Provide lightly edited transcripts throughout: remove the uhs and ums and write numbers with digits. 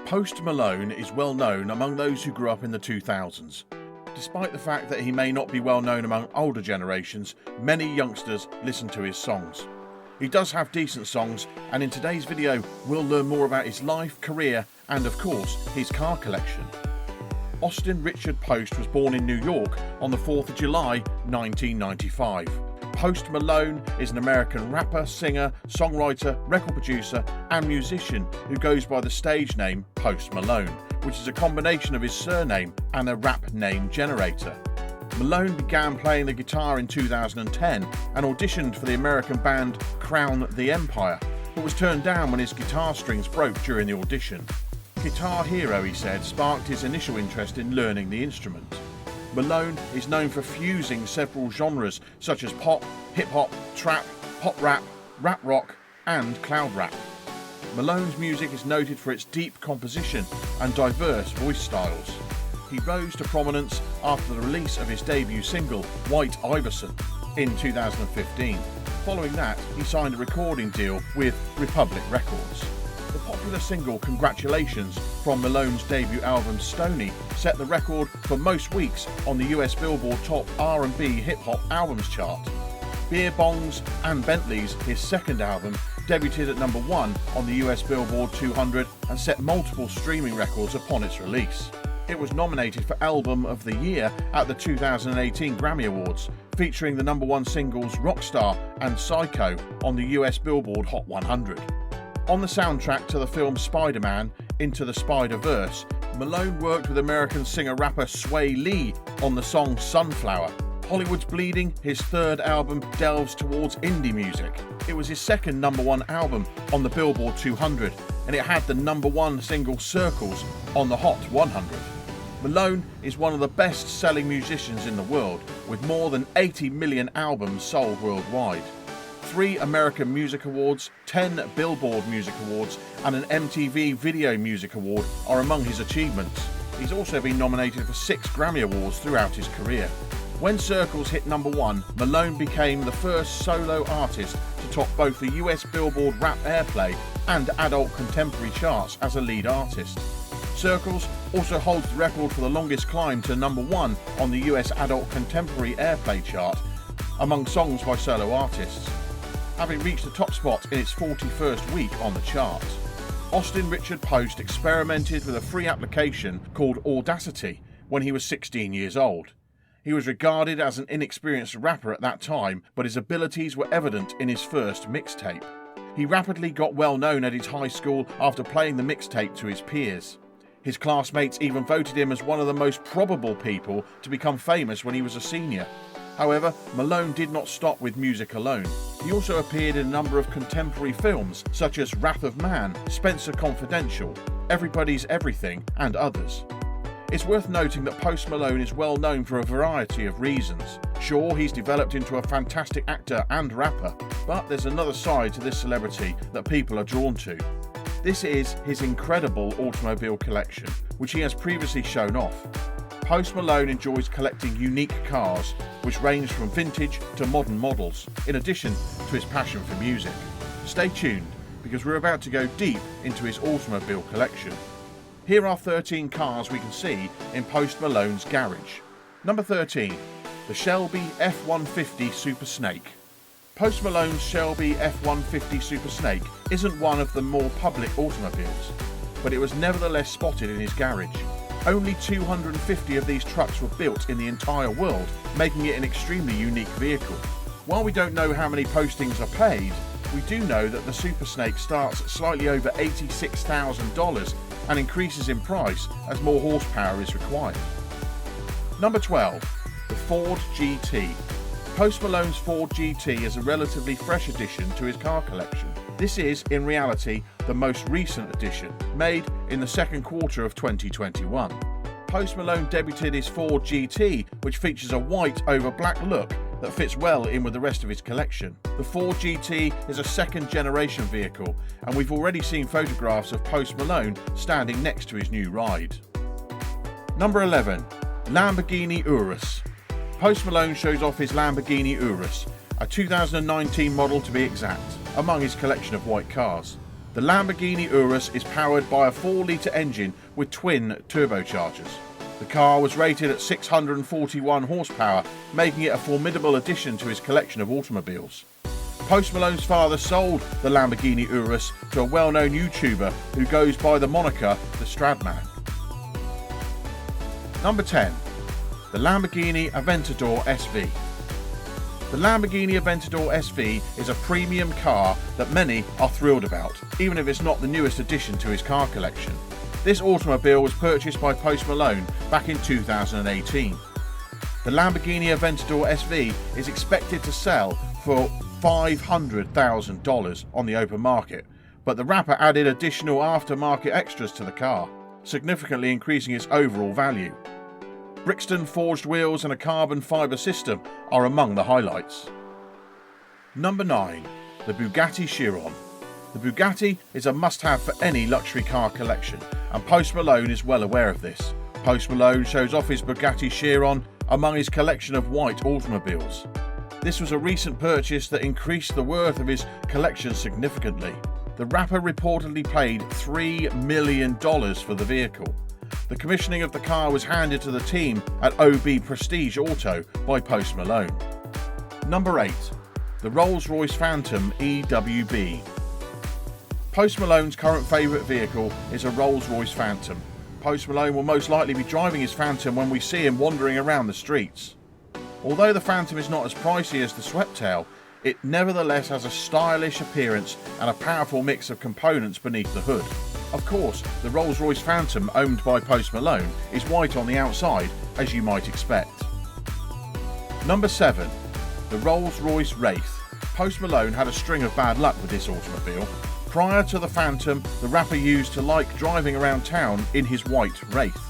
Post Malone is well known among those who grew up in the 2000s. Despite the fact that he may not be well known among older generations, many youngsters listen to his songs. He does have decent songs, and in today's video we'll learn more about his life, career and of course his car collection. Austin Richard Post was born in New York on the 4th of July 1995. Post Malone is an American rapper, singer, songwriter, record producer and musician who goes by the stage name Post Malone, which is a combination of his surname and a rap name generator. Malone began playing the guitar in 2010 and auditioned for the American band Crown the Empire, but was turned down when his guitar strings broke during the audition. Guitar Hero, he said, sparked his initial interest in learning the instrument. Malone is known for fusing several genres such as pop, hip-hop, trap, pop rap, rap rock and cloud rap. Malone's music is noted for its deep composition and diverse voice styles. He rose to prominence after the release of his debut single, White Iverson, in 2015. Following that, he signed a recording deal with Republic Records. The popular single Congratulations from Malone's debut album Stoney set the record for most weeks on the US Billboard Top R&B Hip Hop Albums chart. Beer Bongs and Bentleys, his second album, debuted at number 1 on the US Billboard 200 and set multiple streaming records upon its release. It was nominated for Album of the Year at the 2018 Grammy Awards, featuring the number 1 singles Rockstar and Psycho on the US Billboard Hot 100. On the soundtrack to the film Spider-Man Into the Spider-Verse, Malone worked with American singer-rapper Sway Lee on the song Sunflower. Hollywood's Bleeding, his third album, delves towards indie music. It was his second number 1 album on the Billboard 200, and it had the number 1 single Circles on the Hot 100. Malone is one of the best-selling musicians in the world, with more than 80 million albums sold worldwide. 3 American Music Awards, 10 Billboard Music Awards and an MTV Video Music Award are among his achievements. He's also been nominated for 6 Grammy Awards throughout his career. When Circles hit number 1, Malone became the first solo artist to top both the US Billboard Rap Airplay and Adult Contemporary charts as a lead artist. Circles also holds the record for the longest climb to number 1 on the US Adult Contemporary Airplay chart among songs by solo artists, having reached the top spot in its 41st week on the chart. Austin Richard Post experimented with a free application called Audacity when he was 16 years old. He was regarded as an inexperienced rapper at that time, but his abilities were evident in his first mixtape. He rapidly got well known at his high school after playing the mixtape to his peers. His classmates even voted him as one of the most probable people to become famous when he was a senior. However, Malone did not stop with music alone. He also appeared in a number of contemporary films such as Wrath of Man, Spencer Confidential, Everybody's Everything and others. It's worth noting that Post Malone is well known for a variety of reasons. Sure, he's developed into a fantastic actor and rapper, but there's another side to this celebrity that people are drawn to. This is his incredible automobile collection, which he has previously shown off. Post Malone enjoys collecting unique cars, which range from vintage to modern models, in addition to his passion for music. Stay tuned, because we're about to go deep into his automobile collection. Here are 13 cars we can see in Post Malone's garage. Number 13. The Shelby F-150 Super Snake. Post Malone's Shelby F-150 Super Snake isn't one of the more public automobiles, but it was nevertheless spotted in his garage. Only 250 of these trucks were built in the entire world, making it an extremely unique vehicle. While we don't know how many postings are paid, we do know that the Super Snake starts at slightly over $86,000 and increases in price as more horsepower is required. Number 12. The Ford GT. Post Malone's Ford GT is a relatively fresh addition to his car collection. This is, in reality, the most recent addition, made in the second quarter of 2021. Post Malone debuted his Ford GT, which features a white over black look that fits well in with the rest of his collection. The Ford GT is a second generation vehicle, and we've already seen photographs of Post Malone standing next to his new ride. Number 11. Lamborghini Urus. Post Malone shows off his Lamborghini Urus, a 2019 model to be exact, among his collection of white cars. The Lamborghini Urus is powered by a 4-litre engine with twin turbochargers. The car was rated at 641 horsepower, making it a formidable addition to his collection of automobiles. Post Malone's father sold the Lamborghini Urus to a well-known YouTuber who goes by the moniker The Stradman. Number 10. The Lamborghini Aventador SV. The Lamborghini Aventador SV is a premium car that many are thrilled about, even if it's not the newest addition to his car collection. This automobile was purchased by Post Malone back in 2018. The Lamborghini Aventador SV is expected to sell for $500,000 on the open market, but the rapper added additional aftermarket extras to the car, significantly increasing its overall value. Brixton forged wheels and a carbon fibre system are among the highlights. Number 9. The Bugatti Chiron. The Bugatti is a must-have for any luxury car collection, and Post Malone is well aware of this. Post Malone shows off his Bugatti Chiron among his collection of white automobiles. This was a recent purchase that increased the worth of his collection significantly. The rapper reportedly paid $3 million for the vehicle. The commissioning of the car was handed to the team at OB Prestige Auto by Post Malone. Number 8. The Rolls-Royce Phantom EWB. Post Malone's current favourite vehicle is a Rolls-Royce Phantom. Post Malone will most likely be driving his Phantom when we see him wandering around the streets. Although the Phantom is not as pricey as the Sweptail, it nevertheless has a stylish appearance and a powerful mix of components beneath the hood. Of course, the Rolls-Royce Phantom owned by Post Malone is white on the outside, as you might expect. Number 7. The Rolls-Royce Wraith. Post Malone had a string of bad luck with this automobile. Prior to the Phantom, the rapper used to like driving around town in his white Wraith.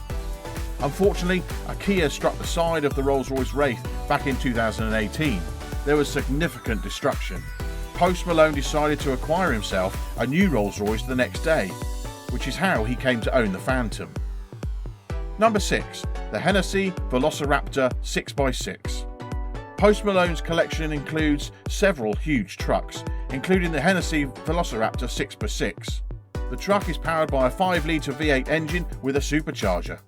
Unfortunately, a Kia struck the side of the Rolls-Royce Wraith back in 2018. There was significant destruction. Post Malone decided to acquire himself a new Rolls-Royce the next day, which is how he came to own the Phantom. Number 6. The Hennessey VelociRaptor 6x6. Post Malone's collection includes several huge trucks, including the Hennessey VelociRaptor 6x6. The truck is powered by a 5-litre V8 engine with a supercharger.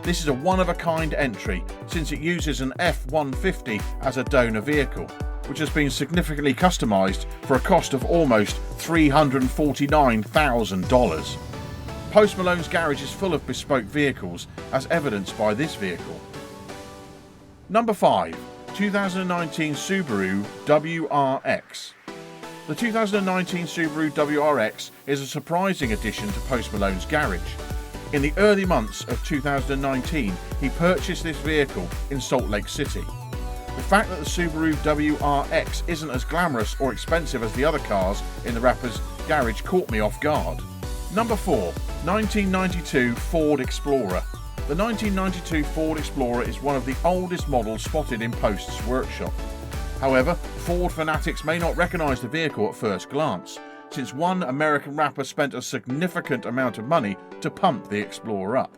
This is a one-of-a-kind entry, since it uses an F-150 as a donor vehicle, which has been significantly customised for a cost of almost $349,000. Post Malone's garage is full of bespoke vehicles, as evidenced by this vehicle. Number 5. 2019 Subaru WRX. The 2019 Subaru WRX is a surprising addition to Post Malone's garage. In the early months of 2019, he purchased this vehicle in Salt Lake City. The fact that the Subaru WRX isn't as glamorous or expensive as the other cars in the rapper's garage caught me off guard. Number 4. 1992 Ford Explorer. The 1992 Ford Explorer is one of the oldest models spotted in Post's workshop. However, Ford fanatics may not recognise the vehicle at first glance, since one American rapper spent a significant amount of money to pump the Explorer up.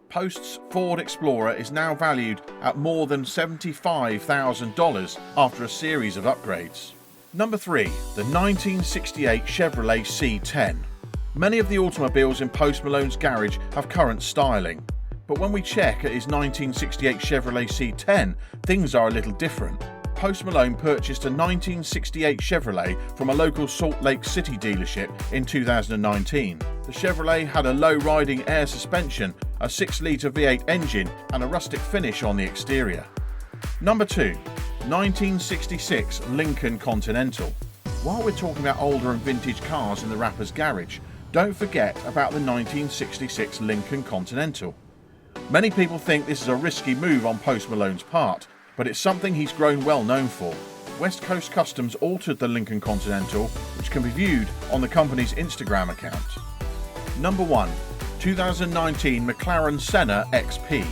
Post's Ford Explorer is now valued at more than $75,000 after a series of upgrades. Number 3. The 1968 Chevrlet C-10. Many of the automobiles in Post Malone's garage have current styling, but when we check at his 1968 Chevrlet C-10, things are a little different. Post Malone purchased a 1968 Chevrolet from a local Salt Lake City dealership in 2019. The Chevrolet had a low-riding air suspension, a 6-litre V8 engine and a rustic finish on the exterior. Number 2. 1966 Lincoln Continental. While we're talking about older and vintage cars in the rapper's garage, don't forget about the 1966 Lincoln Continental. Many people think this is a risky move on Post Malone's part, but it's something he's grown well known for. West Coast Customs altered the Lincoln Continental, which can be viewed on the company's Instagram account. Number 1. 2019 McLaren Senna XP.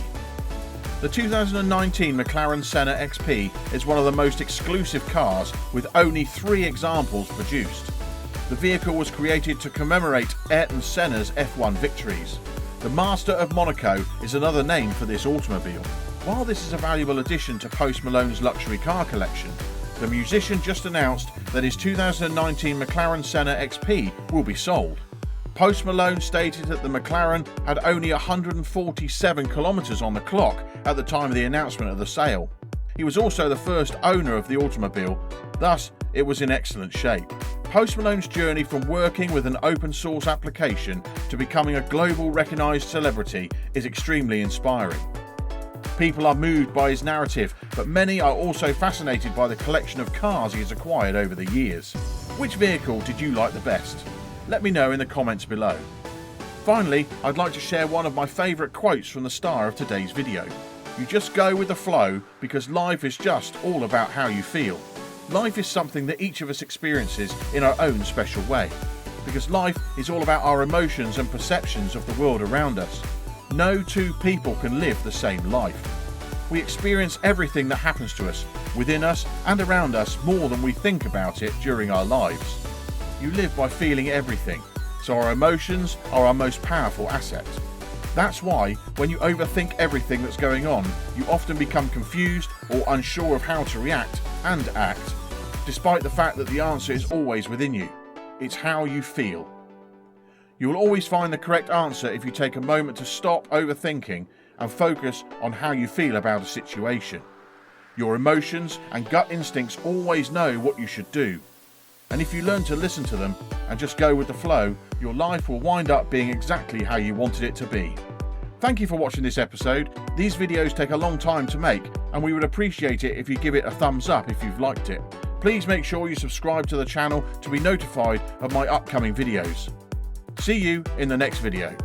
The 2019 McLaren Senna XP is one of the most exclusive cars, with only 3 examples produced. The vehicle was created to commemorate Ayrton Senna's F1 victories. The Master of Monaco is another name for this automobile. While this is a valuable addition to Post Malone's luxury car collection, the musician just announced that his 2019 McLaren Senna XP will be sold. Post Malone stated that the McLaren had only 147 kilometres on the clock at the time of the announcement of the sale. He was also the first owner of the automobile, thus it was in excellent shape. Post Malone's journey from working with an open source application to becoming a global recognised celebrity is extremely inspiring. People are moved by his narrative, but many are also fascinated by the collection of cars he has acquired over the years. Which vehicle did you like the best? Let me know in the comments below. Finally, I'd like to share one of my favourite quotes from the star of today's video. You just go with the flow because life is just all about how you feel. Life is something that each of us experiences in our own special way. Because life is all about our emotions and perceptions of the world around us. No two people can live the same life. We experience everything that happens to us, within us and around us more than we think about it during our lives. You live by feeling everything, so our emotions are our most powerful asset. That's why, when you overthink everything that's going on, you often become confused or unsure of how to react and act, despite the fact that the answer is always within you. It's how you feel. You will always find the correct answer if you take a moment to stop overthinking and focus on how you feel about a situation. Your emotions and gut instincts always know what you should do. And if you learn to listen to them and just go with the flow, your life will wind up being exactly how you wanted it to be. Thank you for watching this episode. These videos take a long time to make, and we would appreciate it if you give it a thumbs up if you've liked it. Please make sure you subscribe to the channel to be notified of my upcoming videos. See you in the next video.